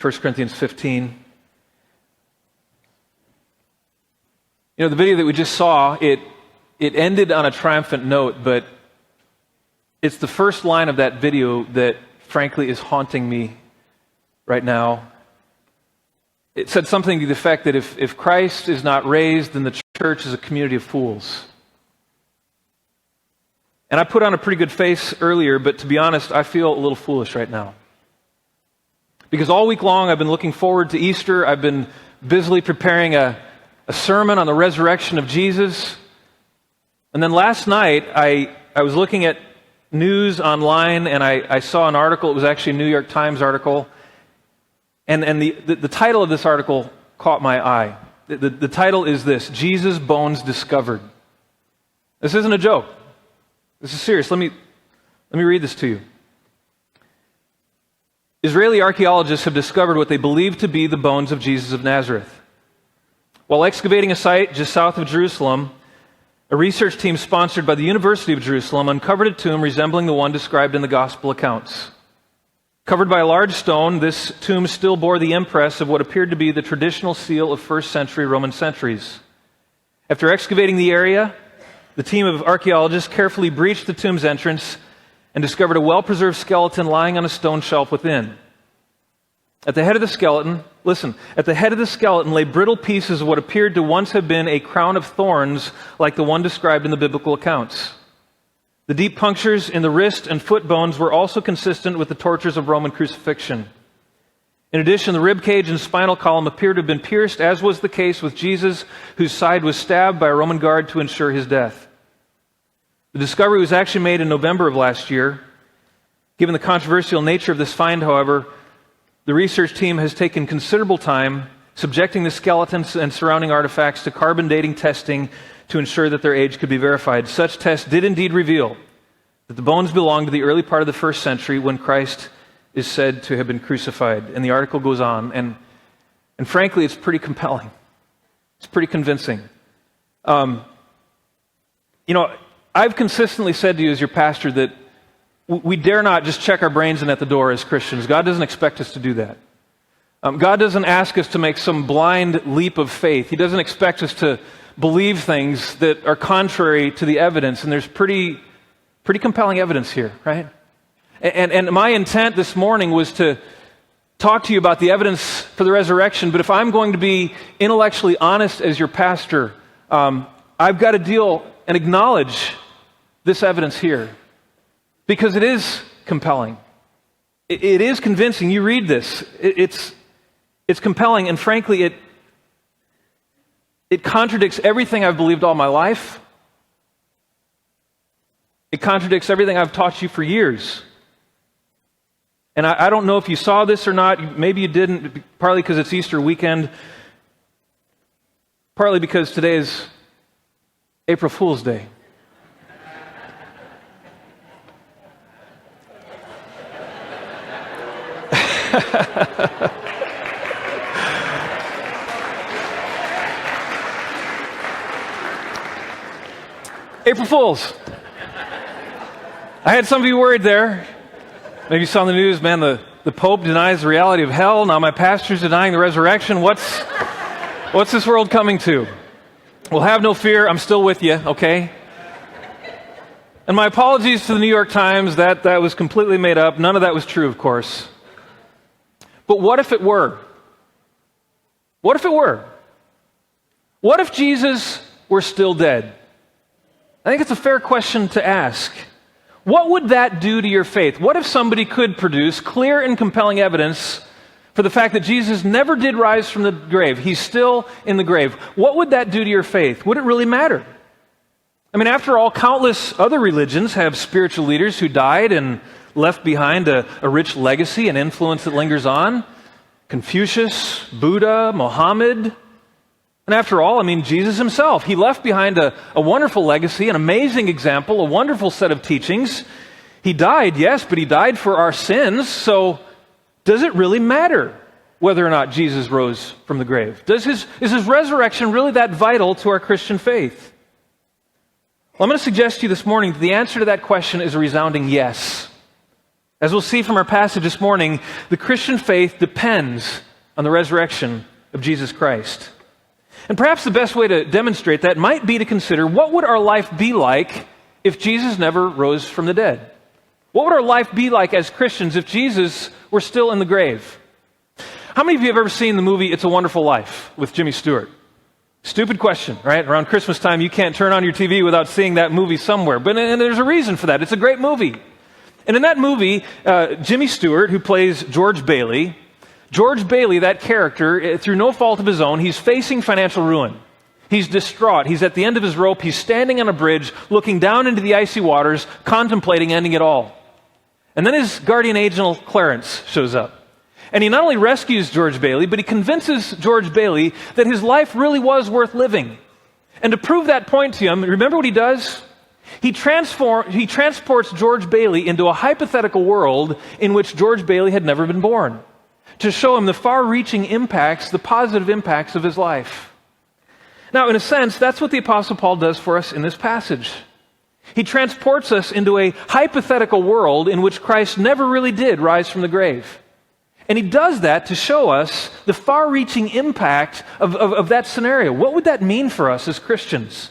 1 Corinthians 15. You know, the video that we just saw, it ended on a triumphant note, but it's the first line of that video that, frankly, is haunting me right now. It said something to the effect that if Christ is not raised, then the church is a community of fools. And I put on a pretty good face earlier, but to be honest, I feel a little foolish right now. Because all week long I've been looking forward to Easter. I've been busily preparing a sermon on the resurrection of Jesus. And then last night I was looking at news online and I saw an article. It was actually a New York Times article. And the title of this article caught my eye. The title is this: Jesus' Bones Discovered. This isn't a joke. This is serious. Let me read this to you. Israeli archaeologists have discovered what they believe to be the bones of Jesus of Nazareth. While excavating a site just south of Jerusalem, a research team sponsored by the University of Jerusalem uncovered a tomb resembling the one described in the Gospel accounts. Covered by a large stone, this tomb still bore the impress of what appeared to be the traditional seal of first century Roman sentries. After excavating the area, the team of archaeologists carefully breached the tomb's entrance and discovered a well-preserved skeleton lying on a stone shelf within. At the head of the skeleton, lay brittle pieces of what appeared to once have been a crown of thorns like the one described in the biblical accounts. The deep punctures in the wrist and foot bones were also consistent with the tortures of Roman crucifixion. In addition, the rib cage and spinal column appeared to have been pierced, as was the case with Jesus, whose side was stabbed by a Roman guard to ensure his death. The discovery was actually made in November of last year. Given the controversial nature of this find, however, the research team has taken considerable time subjecting the skeletons and surrounding artifacts to carbon dating testing to ensure that their age could be verified. Such tests did indeed reveal that the bones belonged to the early part of the first century when Christ is said to have been crucified. And the article goes on, and frankly, it's pretty compelling. It's pretty convincing. I've consistently said to you as your pastor that we dare not just check our brains in at the door as Christians. God doesn't expect us to do that. God doesn't ask us to make some blind leap of faith. He doesn't expect us to believe things that are contrary to the evidence, and there's pretty compelling evidence here, right? And my intent this morning was to talk to you about the evidence for the resurrection, but if I'm going to be intellectually honest as your pastor, I've got to deal and acknowledge this evidence here, because it is compelling. It is convincing. You read this, it's compelling, and frankly, it contradicts everything I've believed all my life. It contradicts everything I've taught you for years. And I don't know if you saw this or not. Maybe you didn't, partly because it's Easter weekend, partly because today is April Fool's Day. April Fools. I had some of you worried there. Maybe you saw in the news, man, the Pope denies the reality of hell. Now my pastor's denying the resurrection. What's this world coming to? Well, have no fear. I'm still with you, okay? And my apologies to the New York Times. That was completely made up. None of that was true, of course. But what if it were? What if it were? What if Jesus were still dead? I think it's a fair question to ask. What would that do to your faith? What if somebody could produce clear and compelling evidence for the fact that Jesus never did rise from the grave? He's still in the grave. What would that do to your faith? Would it really matter? I mean, after all, countless other religions have spiritual leaders who died and left behind a rich legacy and influence that lingers on. Confucius, Buddha, Muhammad. And after all, I mean, Jesus himself, he left behind a wonderful legacy, an amazing example, a wonderful set of teachings. He died, yes, but he died for our sins. So does it really matter whether or not Jesus rose from the grave? Is his resurrection really that vital to our Christian faith? Well, I'm going to suggest to you this morning that the answer to that question is a resounding yes. As we'll see from our passage this morning, the Christian faith depends on the resurrection of Jesus Christ. And perhaps the best way to demonstrate that might be to consider, what would our life be like if Jesus never rose from the dead? What would our life be like as Christians if Jesus were still in the grave? How many of you have ever seen the movie It's a Wonderful Life with Jimmy Stewart? Stupid question, right? Around Christmas time, you can't turn on your TV without seeing that movie somewhere. And there's a reason for that. It's a great movie. And in that movie, Jimmy Stewart, who plays George Bailey, that character, through no fault of his own, he's facing financial ruin. He's distraught. He's at the end of his rope. He's standing on a bridge, looking down into the icy waters, contemplating ending it all. And then his guardian angel, Clarence, shows up. And he not only rescues George Bailey, but he convinces George Bailey that his life really was worth living. And to prove that point to him, remember what he does? He transports George Bailey into a hypothetical world in which George Bailey had never been born, to show him the far-reaching impacts, the positive impacts of his life. Now, in a sense, that's what the Apostle Paul does for us in this passage. He transports us into a hypothetical world in which Christ never really did rise from the grave. And he does that to show us the far-reaching impact of that scenario. What would that mean for us as Christians?